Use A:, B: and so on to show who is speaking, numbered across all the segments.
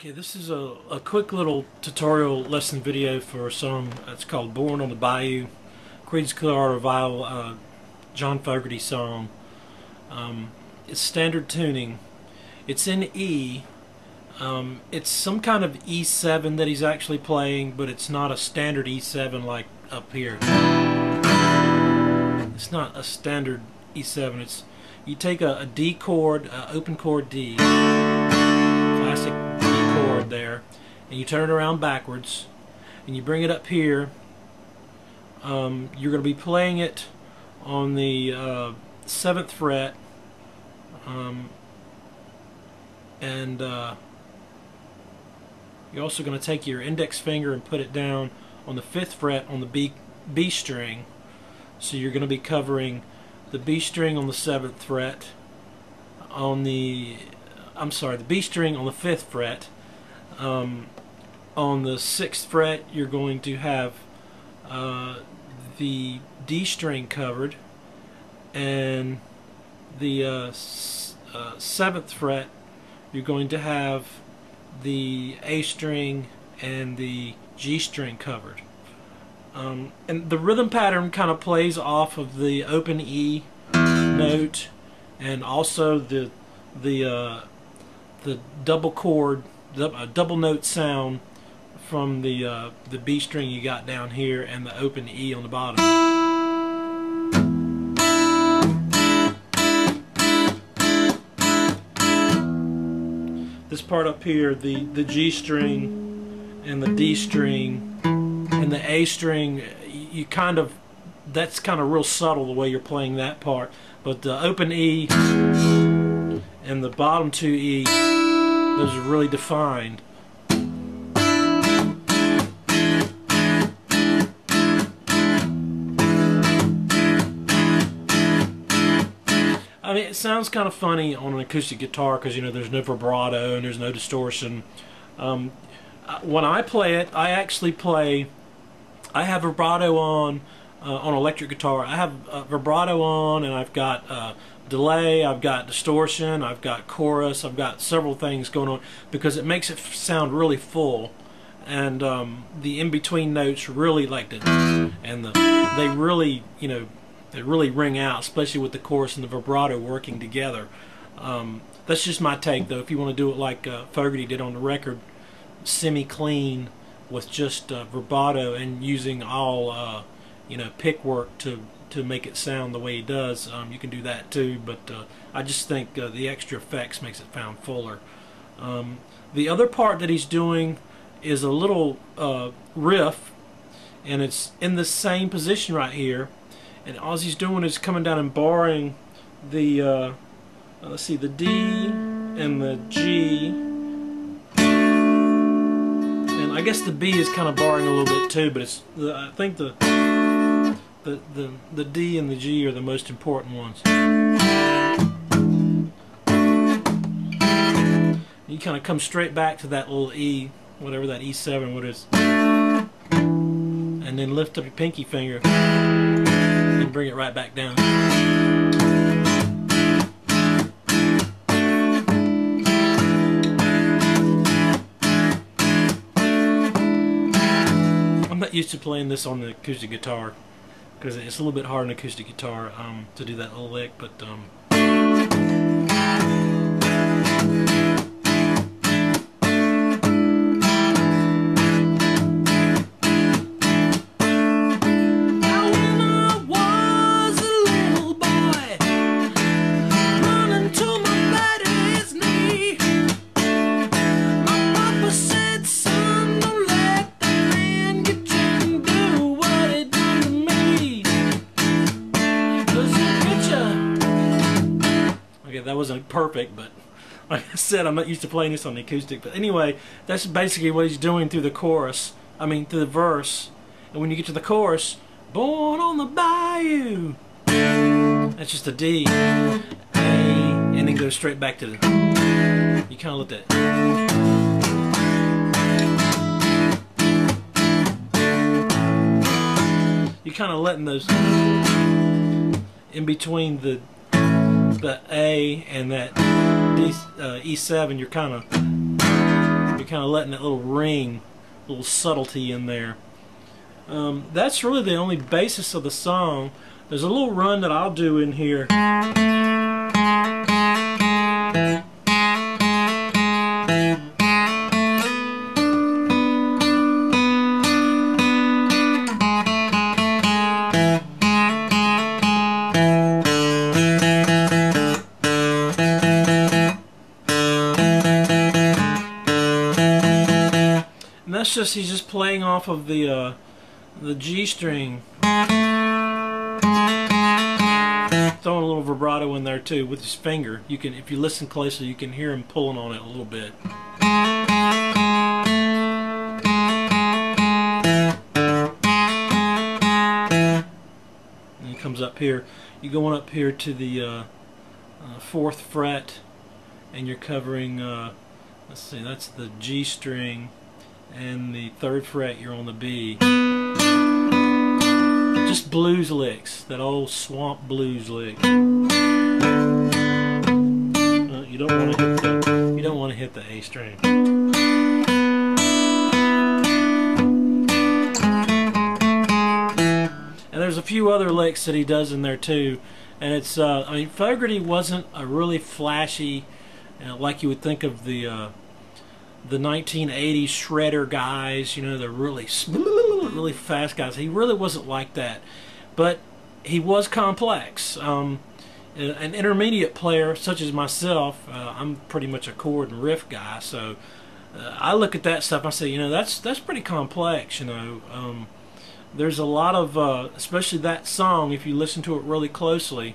A: Okay, this is a quick little tutorial lesson video for a song that's called Born on the Bayou, Creed's Clearwater Revival, John Fogerty song. It's standard tuning. It's in E. It's some kind of E7 that he's actually playing, but it's not a standard E7 like up here. It's not a standard E7. It's you take a D chord, open chord D, classic D chord there, and you turn it around backwards, and you bring it up here. You're going to be playing it on the 7th fret, and you're also going to take your index finger and put it down on the 5th fret on the B string. So you're going to be covering the B string on the 7th fret, on the B string on the 5th fret. On the 6th fret you're going to have the D string covered, and the 7th fret you're going to have the A string and the G string covered. And the rhythm pattern kind of plays off of the open E note, and also the double chord, double note sound from the B string you got down here and the open E on the bottom. This part up here, the G string and the D string and the A string, that's kind of real subtle the way you're playing that part, but the open E and the bottom two E, those are really defined. I mean, it sounds kind of funny on an acoustic guitar because, you know, there's no vibrato and there's no distortion. When I play it, I actually play, I have vibrato on electric guitar. I have vibrato on, and I've got delay, I've got distortion, I've got chorus, I've got several things going on because it makes it sound really full, and the in-between notes really like to, and they really, you know, they really ring out, especially with the chorus and the vibrato working together. That's just my take, though. If you want to do it like Fogerty did on the record, semi-clean with just vibrato and using all you know, pick work to make it sound the way he does, you can do that too, but I just think the extra effects makes it sound fuller. The other part that he's doing is a little riff, and it's in the same position right here, and all he's doing is coming down and borrowing the let's see, the D and the G, and I guess the B is kind of borrowing a little bit too, but it's I think the D and the G are the most important ones. You kind of come straight back to that little E, whatever that E7 what is, and then lift up your pinky finger and bring it right back down. I'm not used to playing this on the acoustic guitar because it's a little bit hard on acoustic guitar to do that little lick, but that wasn't perfect, but like I said, I'm not used to playing this on the acoustic. But anyway, that's basically what he's doing through the chorus, I mean through the verse. And when you get to the chorus, born on the bayou, that's just a D, A, and then go straight back to the, you kind of let that, you're kind of letting those in between the A and that D, E7, you're kind of kind of letting that little ring, little subtlety in there. That's really the only basis of the song. There's a little run that I'll do in here. And that's just, he's just playing off of the G string. Throwing a little vibrato in there too with his finger. You can, if you listen closely, you can hear him pulling on it a little bit. And he comes up here. You're going up here to the 4th fret, and you're covering, let's see, that's the G string, and the 3rd fret you're on the B. Just blues licks, that old swamp blues lick. You don't want to hit the A string. And there's a few other licks that he does in there too, and it's I mean, Fogerty wasn't a really flashy, like you would think of the 1980s shredder guys, you know, the really fast guys. He really wasn't like that, but he was complex. An intermediate player such as myself, I'm pretty much a chord and riff guy, so I look at that stuff and I say, you know, that's pretty complex, you know. There's a lot of, especially that song, if you listen to it really closely,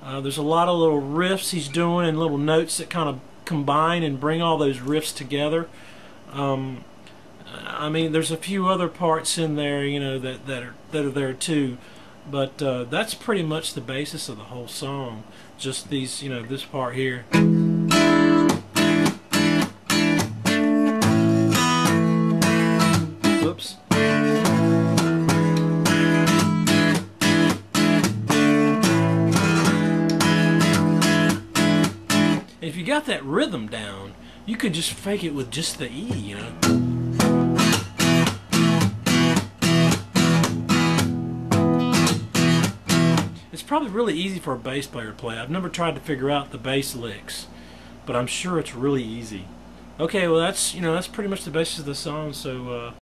A: there's a lot of little riffs he's doing and little notes that kind of combine and bring all those riffs together. I mean, there's a few other parts in there, you know, that are there too, but that's pretty much the basis of the whole song. Just these, you know, this part here. Whoops. If you got that rhythm down, you could just fake it with just the E, you know. It's probably really easy for a bass player to play. I've never tried to figure out the bass licks, but I'm sure it's really easy. Okay, well that's, you know, that's pretty much the basis of the song, so